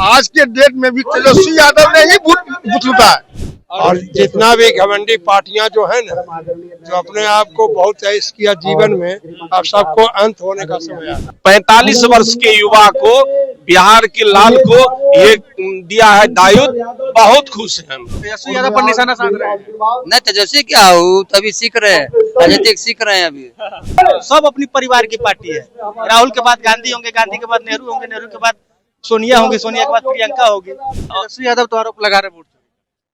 आज के डेट में भी तेजस्वी यादव ने ही बूथ लूटा है। और जितना भी घमंडी पार्टियां जो है ना, जो अपने आप को बहुत ऐश किया जीवन में, अब सबको अंत होने का समय है। 45 वर्ष के युवा को, बिहार के लाल को ये दिया है दायित्व, बहुत खुश हैं। तेजस्वी यादव पर निशाना साध रहे हैं। नहीं तेजस्वी क्या हो, तभी सीख रहे हैं, राजनीतिक सीख रहे हैं अभी। सब अपनी परिवार की पार्टी है। राहुल के बाद गांधी होंगे, गांधी के बाद नेहरू होंगे, नेहरू के बाद सोनिया होंगी, सोनिया के बाद प्रियंका होगी। तेजस्वी यादव तो आरोप लगा रहे हैं।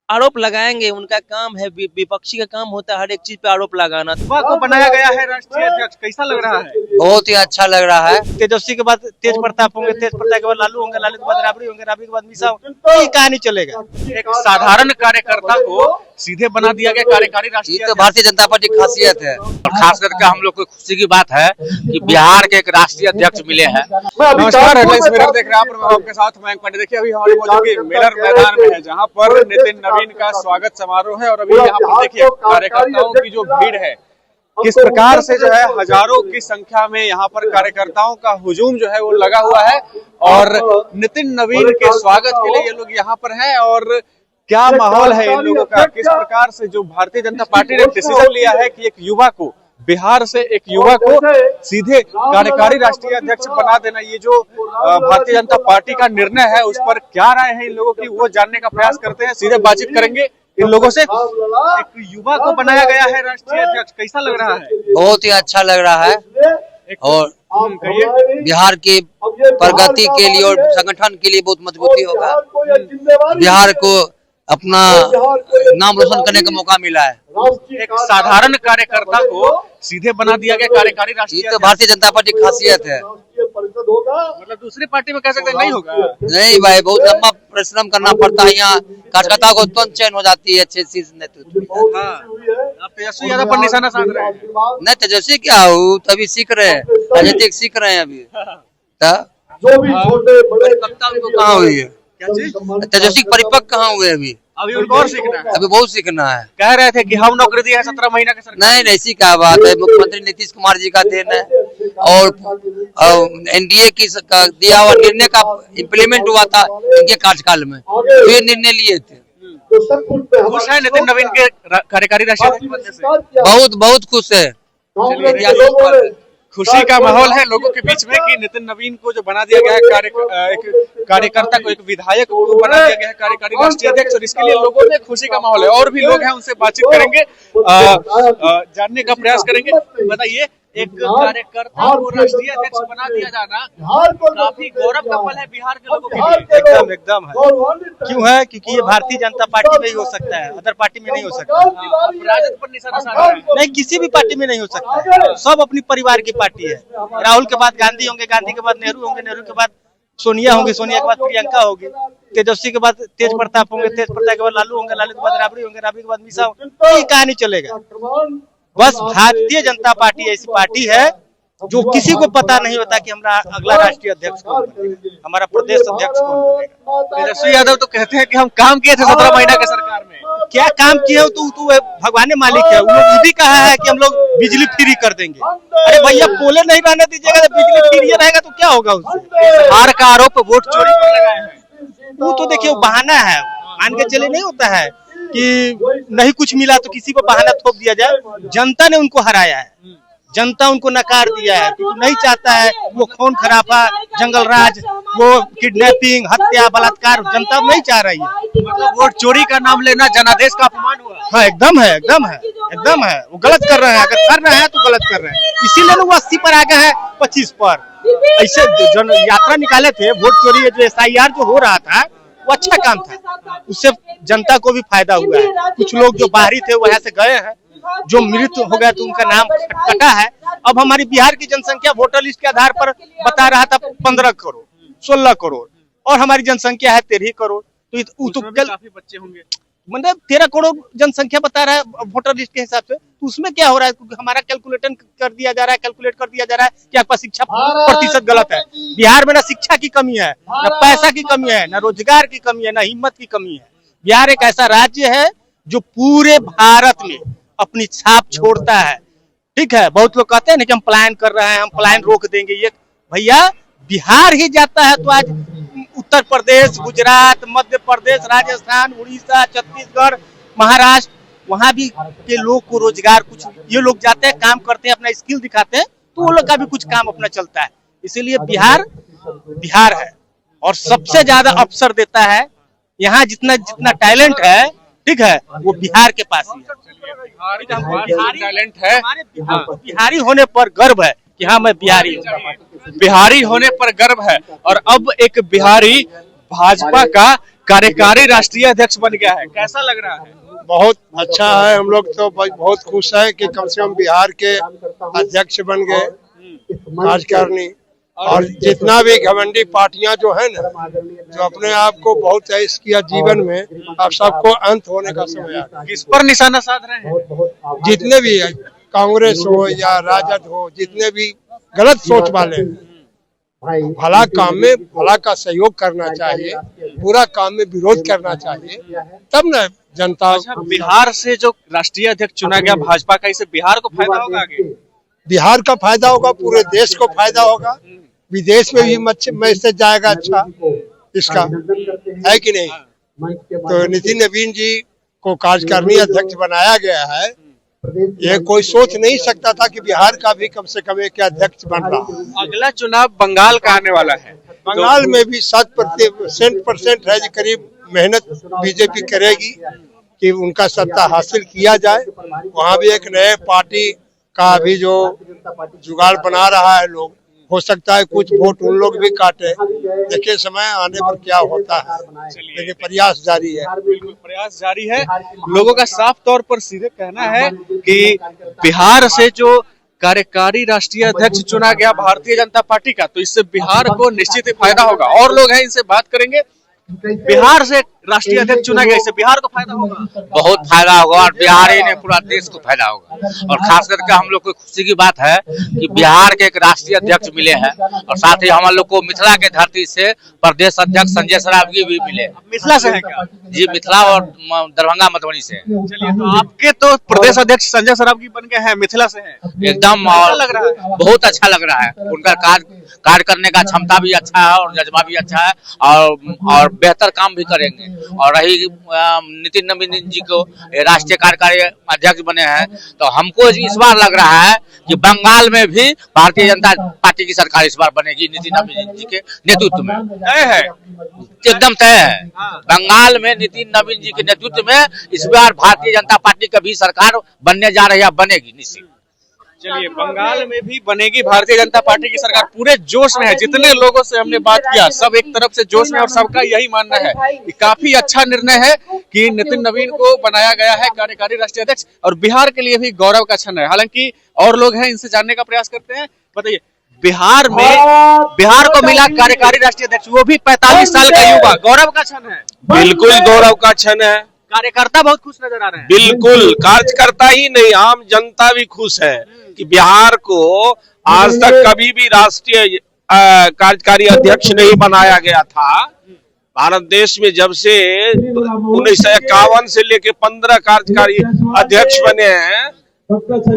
आरोप लगाएंगे, उनका काम है, विपक्षी का काम होता है हर एक चीज पे आरोप लगाना। युवा को बनाया गया है राष्ट्रीय अध्यक्ष, कैसा लग रहा है? बहुत ही अच्छा लग रहा है। तेजस्वी के बाद तेज प्रताप होंगे, तेज प्रताप के बाद लालू होंगे, लालू के बाद राबड़ी होंगे, राबड़ी के बाद मीसा होंगे। ये कहानी चलेगा। एक साधारण कार्यकर्ता को सीधे बना दिया गया कार्यकारी राष्ट्रीय। ये तो भारतीय जनता पार्टी की खासियत है। और खास करके हम लोग को खुशी की बात है कि बिहार के एक राष्ट्रीय अध्यक्ष मिले हैं। नमस्कार, हेडलाइंस मिरर देख रहे हैं आप। मैं आपके साथ मयंक पांडे। देखिए, अभी हमारी मौजूदगी मिरर मैदान में है, जहां पर नितिन नवीन का स्वागत समारोह है। और अभी यहाँ पर देखिए कार्यकर्ताओं की जो भीड़ है, किस प्रकार से जो है हजारों की संख्या में यहाँ पर कार्यकर्ताओं का हुजूम जो है वो लगा हुआ है। और नितिन नवीन के स्वागत के लिए ये लोग यहाँ पर हैं। और क्या माहौल है इन लोगों का, किस प्रकार से जो भारतीय जनता पार्टी ने डिसीजन लिया है कि एक युवा को, बिहार से एक युवा को सीधे कार्यकारी राष्ट्रीय अध्यक्ष बना देना, ये जो भारतीय जनता पार्टी का निर्णय है, उस पर क्या राय है इन लोगों की, वो जानने का प्रयास करते हैं। सीधे बातचीत करेंगे इन लोगों से। एक युवा को बनाया गया है राष्ट्रीय अध्यक्ष, कैसा लग रहा है? बहुत ही अच्छा लग रहा है। और बिहार की प्रगति के लिए और संगठन के लिए बहुत मजबूती होगा। बिहार को अपना नाम रोशन करने का मौका मिला है। एक साधारण कार्यकर्ता को सीधे बना दिया गया कार्यकारी राष्ट्रीय। ये तो भारतीय जनता पार्टी की खासियत है। मतलब दूसरी पार्टी में कह सकते हैं नहीं होगा। नहीं भाई, बहुत लंबा परिश्रम करना पड़ता है। यहाँ कार्यकर्ता को तुरंत चयन हो जाती है अच्छे चीज नेतृत्व। आप तेजस्वी यादव पर निशाना साध रहे हैं। नहीं तेजस्वी क्या हो, तभी सीख रहे हैं, राजनीतिक सीख रहे हैं अभी। उनको कहाँ हुई है तेजस्वी परिपक्व कहाँ हुए अभी उनको और सीखना है। अभी बहुत सीखना है। कह रहे थे कि हम नौकरी दिया है 17 महीना के सरकार। नहीं ऐसी क्या बात है, मुख्यमंत्री नीतीश कुमार जी का देन है। और एनडीए की दिया हुआ निर्णय का इम्प्लीमेंट हुआ था इनके कार्यकाल में, तो ये निर्णय लिए थे। खुश है नितिन नवीन के कार्यकारी राष्ट्रीय बनने से? बहुत बहुत खुश है। खुशी का माहौल है लोगों के बीच में कि नितिन नवीन को जो बना दिया गया है, एक कार्यकर्ता को, एक विधायक को बना दिया गया है कार्यकारी राष्ट्रीय अध्यक्ष। और इसके लिए लोगों में खुशी का माहौल है। और भी लोग हैं, उनसे बातचीत करेंगे, जानने का प्रयास करेंगे। बताइए, एक कार्यकर्ता को राष्ट्रीय अध्यक्ष बना दिया जाना काफी गौरव का पल है बिहार के लोगों के लिए। एकदम है। क्यों है? क्योंकि ये भारतीय जनता पार्टी में ही हो सकता है, अदर पार्टी में नहीं हो सकता। राजद पर निशाना साध रहे हैं। नहीं, किसी भी पार्टी में नहीं हो सकता। सब अपनी परिवार की पार्टी है। राहुल के बाद गांधी होंगे, गांधी के बाद नेहरू होंगे, नेहरू के बाद सोनिया होंगी, सोनिया के बाद प्रियंका होगी। तेजस्वी के बाद तेज प्रताप होंगे, तेज प्रताप के बाद लालू होंगे, लालू के बाद राबड़ी होंगे, राबड़ी के बाद मीसा होंगे। ये कहानी चलेगा। बस भारतीय जनता पार्टी ऐसी पार्टी है जो किसी को पता नहीं होता कि हमारा अगला राष्ट्रीय अध्यक्ष कौन बनेगा, हमारा प्रदेश अध्यक्ष कौन बनेगा। तेजस्वी यादव तो कहते हैं कि हम काम किए थे 17 महीना के सरकार में। क्या काम किए हो? तू भगवान मालिक है। वो ये भी कहा है कि हम लोग बिजली फ्री कर देंगे। अरे भैया, पोले नहीं रहने दीजिएगा तो बिजली फ्री रहेगा तो क्या होगा उससे? हार का आरोप वोट चोरी पर लगाए हैं। वो तो देखिए बहाना है, मान के चले नहीं होता है कि नहीं कुछ मिला तो किसी पर बहाना थोप दिया जाए। जनता ने उनको हराया है, जनता उनको नकार दिया है। क्योंकि नहीं चाहता है वो खून खराबा, जंगल राज, वो किडनैपिंग, हत्या, बलात्कार जनता नहीं चाह रही है। मतलब वोट चोरी का नाम लेना जनादेश का अपमान हुआ। हाँ, एकदम है, एकदम है, एकदम है। वो गलत कर रहे हैं, अगर कर रहे हैं तो गलत कर रहे हैं। इसीलिए लोग 80 पर आ गए हैं, 25 पर। ऐसे जन यात्रा निकाले थे, वोट चोरी जो SIR जो हो रहा था वो अच्छा काम था, उससे जनता को भी फायदा हुआ है। कुछ लोग जो बाहरी थे वो यहाँ से गए हैं, जो मृत्यु हो गया तो उनका नाम कटा है। अब हमारी बिहार की जनसंख्या वोटर लिस्ट के आधार पर बता रहा था 15 करोड़, 16 करोड़, और हमारी जनसंख्या है 13 करोड़। तो काफी बच्चे होंगे, मतलब 13 करोड़ जनसंख्या बता रहा है वोटर लिस्ट के हिसाब से। तो उसमें क्या हो रहा है? हमारा कैलकुलेट कर दिया जा रहा है कि आपका शिक्षा प्रतिशत गलत है। बिहार में ना शिक्षा की कमी है, ना पैसा की कमी है, ना रोजगार की कमी है, ना हिम्मत की कमी है। बिहार एक ऐसा राज्य है जो पूरे भारत में अपनी छाप छोड़ता है। ठीक है, बहुत लोग कहते हैं ना कि हम पलायन कर रहे हैं, हम पलायन रोक देंगे। ये भैया, बिहार ही जाता है तो आज उत्तर प्रदेश, गुजरात, मध्य प्रदेश, राजस्थान, उड़ीसा, छत्तीसगढ़, महाराष्ट्र, वहाँ भी के लोग को रोजगार कुछ ये लोग जाते हैं, काम करते हैं, अपना स्किल दिखाते हैं, तो वो लोग का भी कुछ काम अपना चलता है। इसीलिए बिहार है और सबसे ज्यादा अवसर देता है। यहाँ जितना टैलेंट है, ठीक है, वो बिहार के पास ही है। टैलेंट है, बिहारी होने पर गर्व है कि हाँ मैं बिहारी हूँ। बिहारी होने पर गर्व है। और अब एक बिहारी भाजपा का कार्यकारी राष्ट्रीय अध्यक्ष बन गया है, कैसा लग रहा है? बहुत अच्छा है। हम लोग तो बहुत खुश है कि कम से कम बिहार के अध्यक्ष बन गए कार्यकारिणी। और जितना भी घमंडी पार्टियां जो है ना, जो अपने आप को बहुत ऐश किया जीवन में, अब सबको अंत होने का समय आ गया। किस पर निशाना साध रहे हैं? जितने भी है, कांग्रेस हो या राजद हो, जितने भी गलत सोच वाले हैं, भला काम में भला का सहयोग करना चाहिए, बुरा काम में विरोध करना चाहिए, तब न जनता। अच्छा, बिहार से जो राष्ट्रीय अध्यक्ष चुना गया भाजपा का, इससे बिहार को फायदा होगा आगे? बिहार का फायदा होगा, पूरे देश को फायदा होगा, विदेश में भी मैसेज जाएगा अच्छा इसका, है कि नहीं? तो नितिन नवीन जी को कार्यकारिणी अध्यक्ष बनाया गया है। ये कोई सोच नहीं सकता था कि बिहार का भी कम से कम एक अध्यक्ष बन रहा। अगला चुनाव बंगाल का आने वाला है। बंगाल में भी 7% है, करीब मेहनत बीजेपी करेगी कि उनका सत्ता हासिल किया जाए। वहाँ भी एक नए पार्टी का भी जो जुगाड़ बना रहा है लोग, हो सकता है कुछ वोट उन लोग भी काटे। देखिए समय आने पर क्या होता है, लेकिन प्रयास जारी है। बिल्कुल प्रयास जारी है। लोगों का साफ तौर पर सीधे कहना है कि बिहार से जो कार्यकारी राष्ट्रीय अध्यक्ष चुना गया भारतीय जनता पार्टी का, तो इससे बिहार को निश्चित ही फायदा होगा। और लोग हैं, इनसे बात करेंगे। बिहार से राष्ट्रीय अध्यक्ष चुना गया, इससे बिहार को फायदा होगा? बहुत फायदा होगा और बिहार ही नहीं पूरा देश को फायदा होगा। और खास करके हम लोग को खुशी की बात है कि बिहार के एक राष्ट्रीय अध्यक्ष मिले हैं और साथ ही हम लोग को मिथिला के धरती से प्रदेश अध्यक्ष संजय सरावगी भी मिले। मिथिला से है क्या? जी, मिथिला और दरभंगा मधुबनी से। चलिए, तो आपके तो प्रदेश अध्यक्ष संजय सरावगी बन गए हैं, मिथिला से हैं, एकदम लग रहा है? बहुत अच्छा लग रहा है। उनका कार्य करने का क्षमता भी अच्छा है और जज्बा भी अच्छा है और बेहतर काम भी करेंगे। और रही नितिन नवीन जी को राष्ट्रीय कार्यकारी अध्यक्ष बने हैं, तो हमको इस बार लग रहा है कि बंगाल में भी भारतीय जनता पार्टी की सरकार इस बार बनेगी नितिन नवीन जी के नेतृत्व में। तय है, एकदम तय है। बंगाल में नितिन नवीन जी के नेतृत्व में इस बार भारतीय जनता पार्टी की भी सरकार बनने जा रही है, बनेगी निश्चित। चलिए, बंगाल में भी बनेगी भारतीय जनता पार्टी की सरकार। पूरे जोश में है। जितने लोगों से हमने बात किया, सब एक तरफ से जोश में, और सबका यही मानना है कि काफी अच्छा निर्णय है कि नितिन नवीन को बनाया गया है कार्यकारी राष्ट्रीय अध्यक्ष, और बिहार के लिए भी गौरव का क्षण है। हालांकि और लोग हैं, इनसे जानने का प्रयास करते हैं। बताइए, बिहार को मिला कार्यकारी राष्ट्रीय अध्यक्ष, वो भी 45 साल का युवा, गौरव का क्षण है। बिल्कुल गौरव का क्षण है। कार्यकर्ता बहुत खुश नजर आ रहे हैं। बिल्कुल, कार्यकर्ता ही नहीं, आम जनता भी खुश है कि बिहार को आज तक कभी भी राष्ट्रीय कार्यकारी अध्यक्ष नहीं बनाया गया था। भारत देश में जब से 1951 से लेके 15 कार्यकारी अध्यक्ष बने हैं,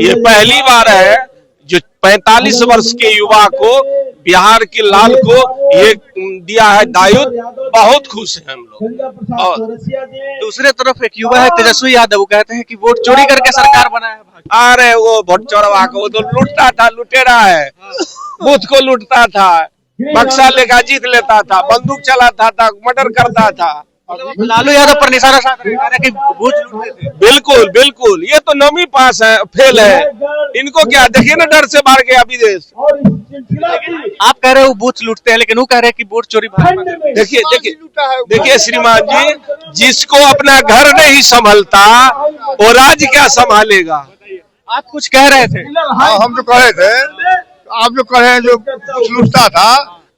ये पहली बार है जो 45 वर्ष के युवा को, बिहार के लाल को ये दिया है दायित्व। बहुत खुश हैं हम लोग। और दूसरे तरफ एक युवा है तेजस्वी यादव, वो कहते हैं कि वोट चोरी करके सरकार बना है। अरे वो वोट चोरवा को, वो तो लूटता था, लुटेरा है, बूथ को लूटता था, बक्सा लेकर जीत लेता था, बंदूक चलाता था, मर्डर करता था। लालू यादव पर निशाना साध रहे हैं कि बूथ लूटते थे। बिल्कुल बिल्कुल, ये तो नौवीं पास है, फेल है। इनको क्या, देखिए ना, डर से भाग गया विदेश। आप कह रहे हो बूथ लूटते हैं, लेकिन वो कह रहे हैं कि वोट चोरी भाजपा कर रही है। देखिए श्रीमान जी, जिसको अपना घर नहीं संभलता वो राज्य क्या संभालेगा? आप कुछ कह रहे थे। हाँ, हम जो कह रहे थे, आप जो कह रहे हैं जो बूथ लूटता था,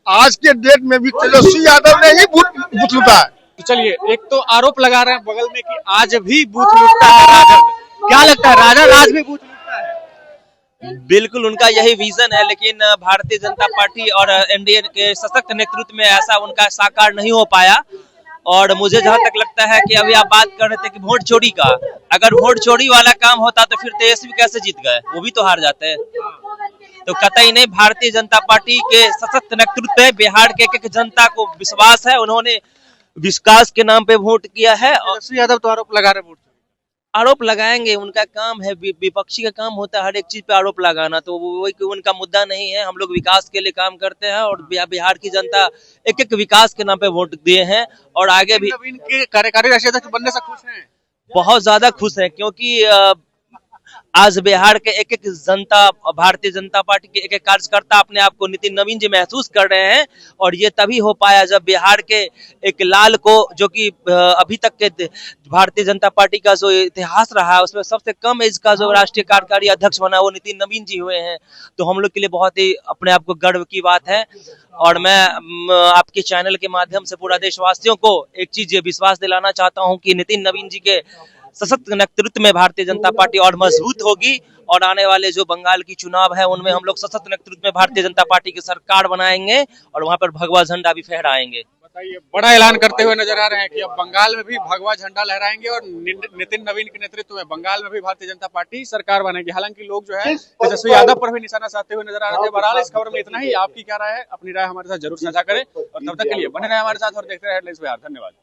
आज के डेट में भी तेजस्वी यादव ने ही बूथ लूटा है। तो चलिए, एक तो आरोप लगा रहे हैं बगल में कि आज भी बूथ लूटता है राजद। क्या लगता है, राजद आज भी बूथ लूटता है? बिल्कुल उनका यही विजन है, लेकिन भारतीय जनता पार्टी और एनडीए के सशक्त नेतृत्व में ऐसा उनका साकार नहीं हो पाया। और मुझे जहां तक लगता है कि अभी आप बात कर रहे थे कि वोट चोरी का, अगर वोट चोरी वाला काम होता तो फिर तेजस्वी कैसे जीत गए? वो भी तो हार जाते हैं। तो कतई नहीं, भारतीय जनता पार्टी के सशक्त नेतृत्व में बिहार के एक जनता को विश्वास है, उन्होंने विकास के नाम पे वोट किया है। और तेजस्वी यादव तो आरोप लगा रहे वोट आरोप लगाएंगे, उनका काम है, विपक्षी का काम होता है हर एक चीज पे आरोप लगाना, तो वो उनका मुद्दा नहीं है। हम लोग विकास के लिए काम करते हैं और बिहार की जनता एक एक विकास के नाम पे वोट दिए हैं और आगे भी नवीन के कार्यकारी राष्ट्रीय अध्यक्ष बनने से खुश हैं? बहुत ज्यादा खुश है, क्योंकि आज बिहार के एक एक जनता, भारतीय जनता पार्टी के एक एक कार्यकर्ता अपने आप को नितिन नवीन जी महसूस कर रहे हैं। और ये तभी हो पाया जब बिहार के एक लाल को, जो कि अभी तक के भारतीय जनता पार्टी का जो इतिहास रहा है उसमें सबसे कम एज का जो राष्ट्रीय कार्यकारी अध्यक्ष बना वो नितिन नवीन जी हुए हैं। तो हम लोग के लिए बहुत ही अपने आप को गर्व की बात है। और मैं आपके चैनल के माध्यम से पूरा देशवासियों को एक चीज ये विश्वास दिलाना चाहता हूँ कि नितिन नवीन जी के सशक्त नेतृत्व में भारतीय जनता पार्टी और मजबूत होगी और आने वाले जो बंगाल की चुनाव है उनमें हम लोग सशक्त नेतृत्व में भारतीय जनता पार्टी की सरकार बनाएंगे और वहां पर भगवा झंडा भी फहराएंगे। बताइए, बड़ा ऐलान करते हुए नजर आ रहे हैं कि अब बंगाल में भी भगवा झंडा लहराएंगे और नितिन नवीन के नेतृत्व में बंगाल में भी भारतीय जनता पार्टी सरकार बनेगी। हालांकि लोग जो है तेजस्वी यादव पर भी निशाना साधते हुए नजर आ रहे थे। बहरहाल इस खबर में इतना ही। आपकी क्या राय है? अपनी राय हमारे साथ जरूर साझा करें और तब तक के लिए बने रहे हमारे साथ और देखते रहे हेडलाइंस बिहार। धन्यवाद।